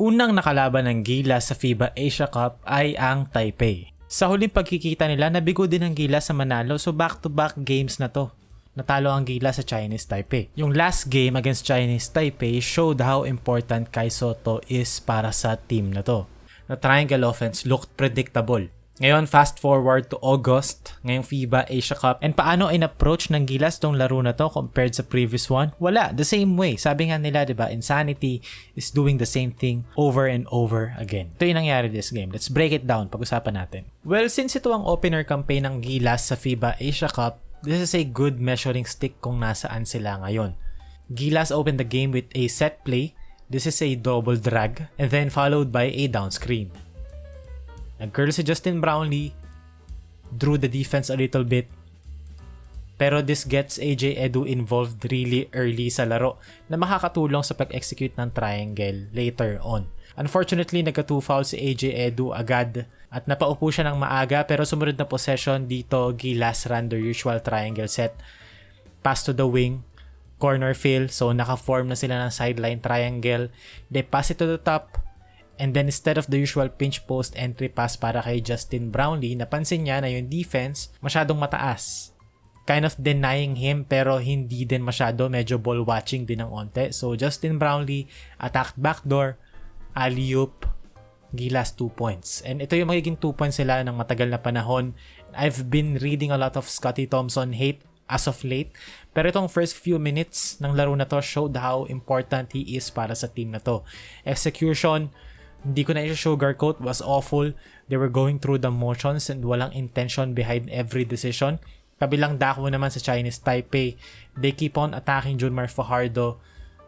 Unang nakalaban ng Gilas sa FIBA Asia Cup ay ang Taipei. Sa huling pagkikita nila, nabigo din ang Gilas sa manalo, so back-to-back games na to. Natalo ang Gilas sa Chinese Taipei. Yung last game against Chinese Taipei showed how important 𝗠𝗏 Soto is para sa team na to. The triangle offense looked predictable. Ngayon, fast forward to August, ngayong FIBA Asia Cup. And paano in-approach ng Gilas tong laro na to compared sa previous one? Wala, the same way. Sabi nga nila, diba, insanity is doing the same thing over and over again. Ito yung nangyari this game. Let's break it down, pag-usapan natin. Well, since ito ang opener campaign ng Gilas sa FIBA Asia Cup, this is a good measuring stick kung nasaan sila ngayon. Gilas opened the game with a set play. This is a double drag, and then followed by a down screen. Nag-curl si Justin Brownlee, drew the defense a little bit, pero this gets 𝗛𝗏 involved really early sa laro na makakatulong sa pag-execute ng triangle later on. Unfortunately, nagka-2 fouls si 𝗛𝗏 agad at napaupo siya ng maaga, pero sumunod na possession dito, Gilas ran their usual triangle set. Pass to the wing, corner fill, so naka-form na sila ng sideline triangle. They pass it to the top, and then instead of the usual pinch post entry pass para kay Justin Brownlee, napansin niya na yung defense masyadong mataas. Kind of denying him, pero hindi din masyado, medyo ball watching din ng onte. So Justin Brownlee attacked backdoor, alley-oop, Gilas 2 points. And ito yung magiging 2 points sila ng matagal na panahon. I've been reading a lot of Scottie Thompson hate as of late, pero itong first few minutes ng laro na to showed how important he is para sa team na to. Execution, hindi ko na i-sugarcoat, was awful. They were going through the motions and walang intention behind every decision. Kabilang dako naman sa Chinese Taipei, they keep on attacking 𝗠𝗵𝗵𝗵𝗵𝗵𝗁.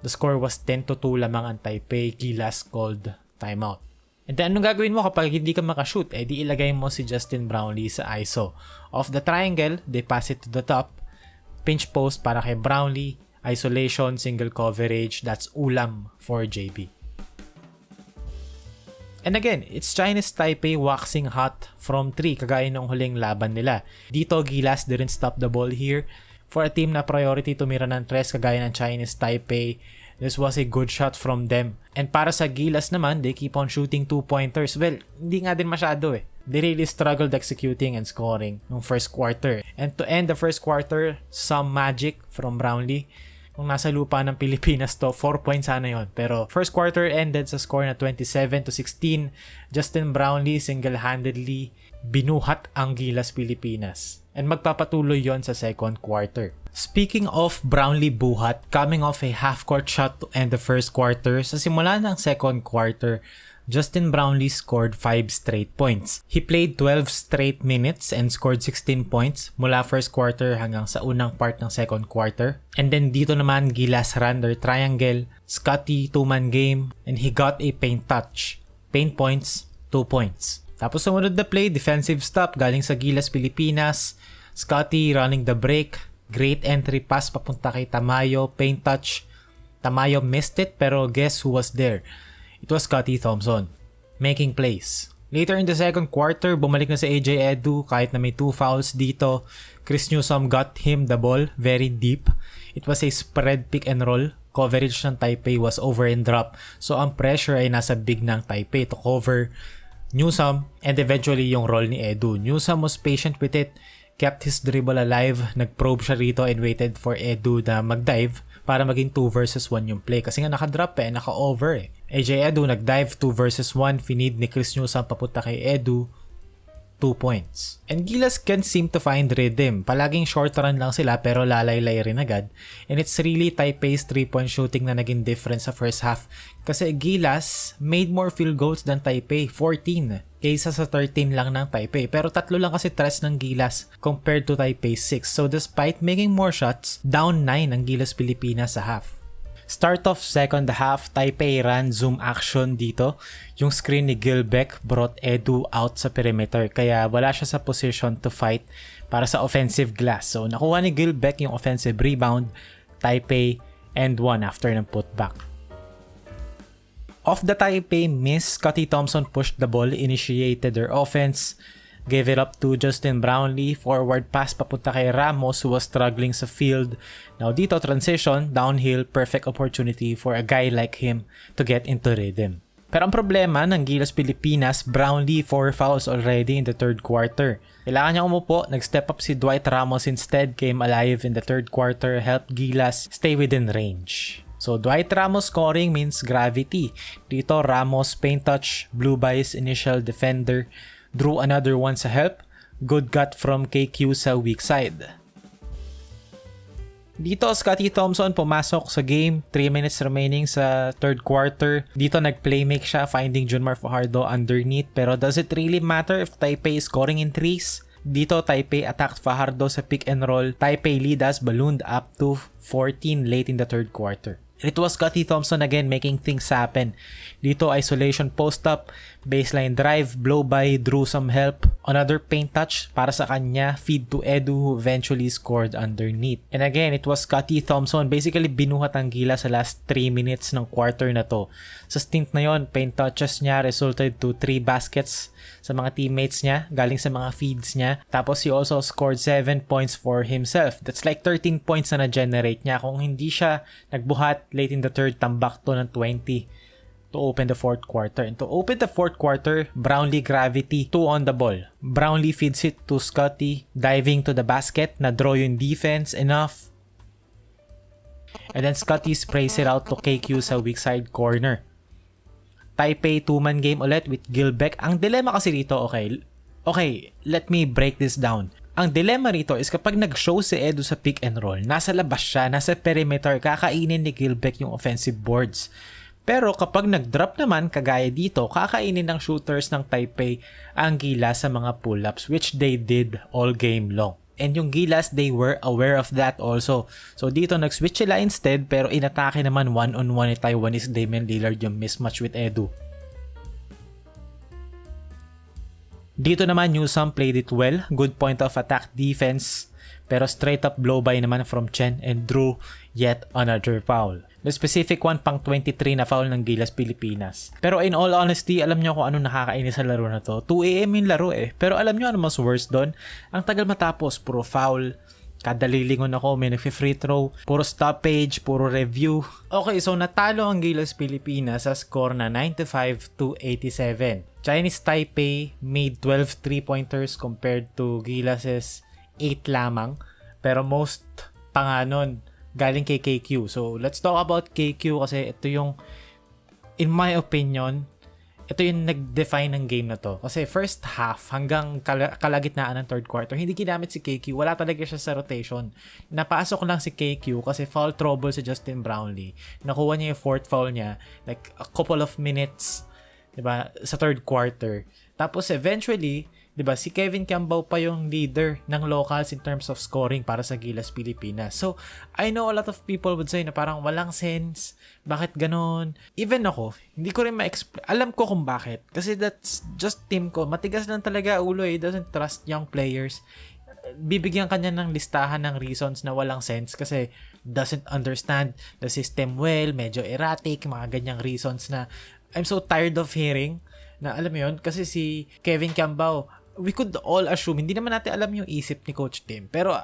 The score was 10-2 lamang ang Taipei. Gilas called timeout. And then anong gagawin mo kapag hindi ka makashoot? Di ilagay mo si Justin Brownlee sa ISO. Off the triangle, they pass it to the top. Pinch post para kay Brownlee. Isolation, single coverage. That's ulam for JB. And again, it's Chinese Taipei waxing hot from 3 kagaya ng huling laban nila. Dito, Gilas didn't stop the ball here. For a team na priority tumira ng 3 kagaya ng Chinese Taipei, this was a good shot from them. And para sa Gilas naman, they keep on shooting 2-pointers. Well, hindi nga din masyado eh. They really struggled executing and scoring nung first quarter. And to end the first quarter, some magic from Brownlee. Kung nasa lupa ng Pilipinas to, 4 points sana yun. Pero first quarter ended sa score na 27-16. Justin Brownlee single-handedly binuhat ang Gilas Pilipinas. And magpapatuloy yon sa second quarter. Speaking of Brownlee buhat, coming off a half-court shot to end the first quarter, sa simula ng second quarter, Justin Brownlee scored 5 straight points. He played 12 straight minutes and scored 16 points mula first quarter hanggang sa unang part ng second quarter. And then dito naman, Gilas ran their triangle, Scottie 2-man game, and he got a paint touch. Paint points, 2 points. Tapos sumunod na play, defensive stop galing sa Gilas Pilipinas. Scottie running the break, great entry pass papunta kay Tamayo, paint touch. Tamayo missed it, pero guess who was there? It was Scottie Thompson, making plays. Later in the second quarter, bumalik na si 𝗛𝗏 kahit na may 2 fouls dito. Chris Newsome got him the ball very deep. It was a spread pick and roll. Coverage ng Taipei was over and drop. So ang pressure ay nasa big ng Taipei to cover Newsome and eventually yung roll ni 𝗛𝗏. Newsome was patient with it, kept his dribble alive, nag-probe siya rito and waited for 𝗛𝗏 na mag-dive para maging 2 versus 1 yung play. Kasi nga naka-drop naka-over 𝗛𝗏 nag-dive 2 versus 1, finid ni Chris Newsome papunta kay 𝗛𝗏, 2 points. And Gilas can't seem to find rhythm. Palaging short run lang sila pero lalaylay rin agad. And it's really Taipei's 3-point shooting na naging difference sa first half. Kasi Gilas made more field goals than Taipei, 14. Kaysa sa 13 lang ng Taipei. Pero 3 lang kasi threats ng Gilas compared to Taipei 6. So despite making more shots, down 9 ang Gilas Pilipinas sa half. Start of second half, Taipei ran zoom action dito. Yung screen ni 𝗪𝗏 brought 𝗛𝗏 out sa perimeter. Kaya wala siya sa position to fight para sa offensive glass. So nakuha ni 𝗪𝗏 yung offensive rebound. Taipei and 1 after ng putback. Off the Taipei miss, Scottie Thompson pushed the ball, initiated their offense. Gave it up to Justin Brownlee. Forward pass papunta kay Ramos who was struggling sa field. Now dito transition, downhill, perfect opportunity for a guy like him to get into rhythm. Pero ang problema ng Gilas Pilipinas, Brownlee 4 fouls already in the third quarter. Kailangan niya umupo, nag-step up si Dwight Ramos instead, came alive in the third quarter, helped Gilas stay within range. So Dwight Ramos scoring means gravity. Dito Ramos paint touch, blue by his initial defender, drew another one sa help, good cut from KQ sa weak side. Dito, 𝗛𝗏𝗏 Thompson pumasok sa game. 3 minutes remaining sa third quarter. Dito, nag-playmake siya, finding 𝗠𝗶𝗵𝗵𝗵𝗵 underneath. Pero does it really matter if Taipei is scoring in threes? Dito, Taipei attacked Fajardo sa pick and roll. Taipei lead as ballooned up to 14 late in the third quarter. It was 𝗛𝗏𝗏 Thompson again making things happen. Dito, isolation post-up, baseline drive, blow-by, drew some help. Another paint touch para sa kanya, feed to Edu who eventually scored underneath. And again, it was 𝗛𝗏𝗏 Thompson basically binuhat ang Gilas sa last 3 minutes ng quarter na to. Sa stint na yon, paint touches niya resulted to 3 baskets sa mga teammates niya, galing sa mga feeds niya. Tapos he also scored 7 points for himself. That's like 13 points na na-generate niya. Kung hindi siya nagbuhat late in the third, tambak to ng 20 to open the fourth quarter. And to open the fourth quarter, Brownlee gravity, 2 on the ball. Brownlee feeds it to 𝗛𝗏𝗏, diving to the basket, na-draw yung defense enough. And then 𝗛𝗏𝗏 sprays it out to KQ sa weak side corner. Taipei 2-man game ulit with Gilbeck. Ang dilemma kasi dito, okay, let me break this down. Ang dilemma rito is kapag nag-show si Edu sa pick and roll, nasa labas siya, nasa perimeter, kakainin ni Gilbeck yung offensive boards. Pero kapag nag-drop naman, kagaya dito, kakainin ng shooters ng Taipei ang Gilas sa mga pull-ups, which they did all game long. And yung Gilas, they were aware of that also. So dito nag-switch sila instead, pero inatake naman one-on-one ni Taiwanese Damian Lillard yung mismatch with Edu. Dito naman, Newsome played it well. Good point of attack defense. Pero straight up blow by naman from Chen and drew yet another foul. The specific one, pang 23 na foul ng Gilas Pilipinas. Pero in all honesty, alam nyo kung ano nakakainis sa laro na to. 2 AM yung laro eh. Pero alam nyo ano mas worse doon? Ang tagal matapos, puro foul. Kada lilingon ako, may nag-free throw. Puro stoppage, puro review. Okay, so natalo ang Gilas Pilipinas sa score na 95-87. Chinese Taipei made 12 3-pointers compared to Gilas's 8 lamang. Pero most pa nga nun, galing kay KQ. So, let's talk about KQ kasi ito yung, in my opinion, ito yung nag-define ng game na to. Kasi first half hanggang kalagitnaan ng third quarter, hindi ginamit si KQ. Wala talaga siya sa rotation. Napasok lang si KQ kasi foul trouble si Justin Brownlee. Nakuha niya yung fourth foul niya like a couple of minutes, diba, sa third quarter. Tapos eventually, diba, si 𝗵𝗵𝗵𝗵𝗵𝗵 pa yung leader ng locals in terms of scoring para sa Gilas Pilipinas. So, I know a lot of people would say na parang walang sense. Bakit ganon? Even ako, hindi ko rin ma-explain. Alam ko kung bakit. Kasi that's just team ko. Matigas lang talaga ulo eh. Doesn't trust young players. Bibigyan kanya ng listahan ng reasons na walang sense kasi doesn't understand the system well, medyo erratic, mga ganyang reasons na I'm so tired of hearing na alam mo yun. Kasi si 𝗵𝗵𝗵𝗵𝗵𝗵, we could all assume, hindi naman natin alam yung isip ni Coach Tim, pero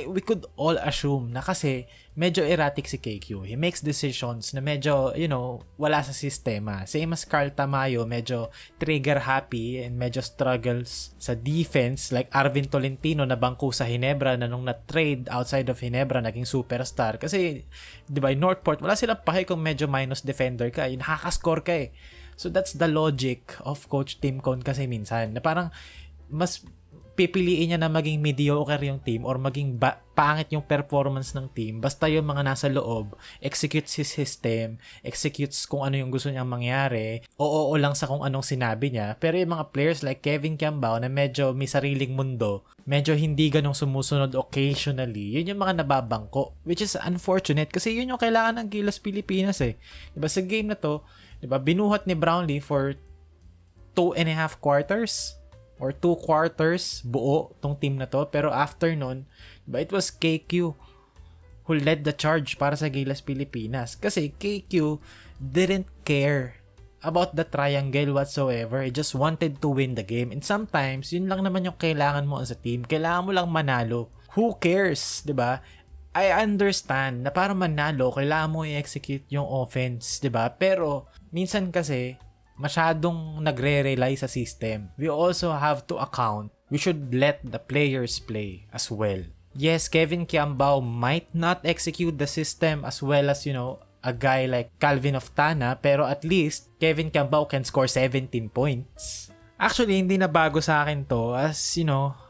we could all assume na kasi medyo erratic si KQ. He makes decisions na medyo, wala sa sistema. Same as Carl Tamayo, medyo trigger happy and medyo struggles sa defense. Like Arvin Tolentino na bangko sa Ginebra na nung na-trade outside of Ginebra, naging superstar. Kasi, di ba, in Northport, wala silang pake kung medyo minus defender ka. Nakaka-score ka eh. So that's the logic of Coach Tim Con kasi minsan. Na parang, mas pipiliin niya na maging mediocre yung team or maging pangit yung performance ng team basta yung mga nasa loob executes his system, executes kung ano yung gusto niyang mangyari, oo lang sa kung anong sinabi niya. Pero yung mga players like 𝗵𝗵𝗵𝗵𝗵 na medyo may sariling mundo, medyo hindi ganong sumusunod occasionally, yun yung mga nababangko, which is unfortunate kasi yun yung kailangan ng Gilas Pilipinas eh. Diba sa game na to, diba, binuhat ni Brownlee for 2.5 quarters or 2 quarters buo tong team na to. Pero after nun, diba, it was KQ who led the charge para sa Gilas Pilipinas. Kasi KQ didn't care about the triangle whatsoever. He just wanted to win the game. And sometimes, yun lang naman yung kailangan mo as a team. Kailangan mo lang manalo. Who cares? Diba? I understand na para manalo, kailangan mo i-execute yung offense. Diba? Pero, minsan kasi, masyadong nagre-rely sa system. We also have to account. We should let the players play as well. Yes, 𝗶𝗵𝗵𝗵𝗵𝗵𝗁 might not execute the system as well as, a guy like Calvin of Tana, pero at least 𝗶𝗵𝗵𝗵𝗵𝗵 can score 17 points. Actually, hindi na bago sa akin to as,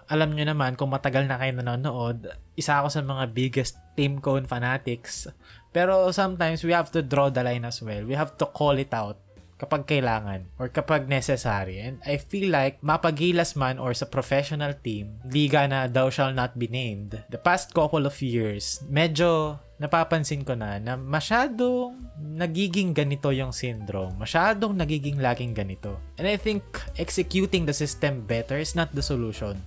alam nyo naman kung matagal na kayo nanonood, isa ako sa mga biggest Team Cone fanatics. Pero sometimes we have to draw the line as well. We have to call it out kapag kailangan or kapag necessary. And I feel like mapagilas man or sa professional team, liga na thou shall not be named, the past couple of years, medyo napapansin ko na masyadong nagiging ganito yung syndrome. Masyadong nagiging laging ganito. And I think executing the system better is not the solution.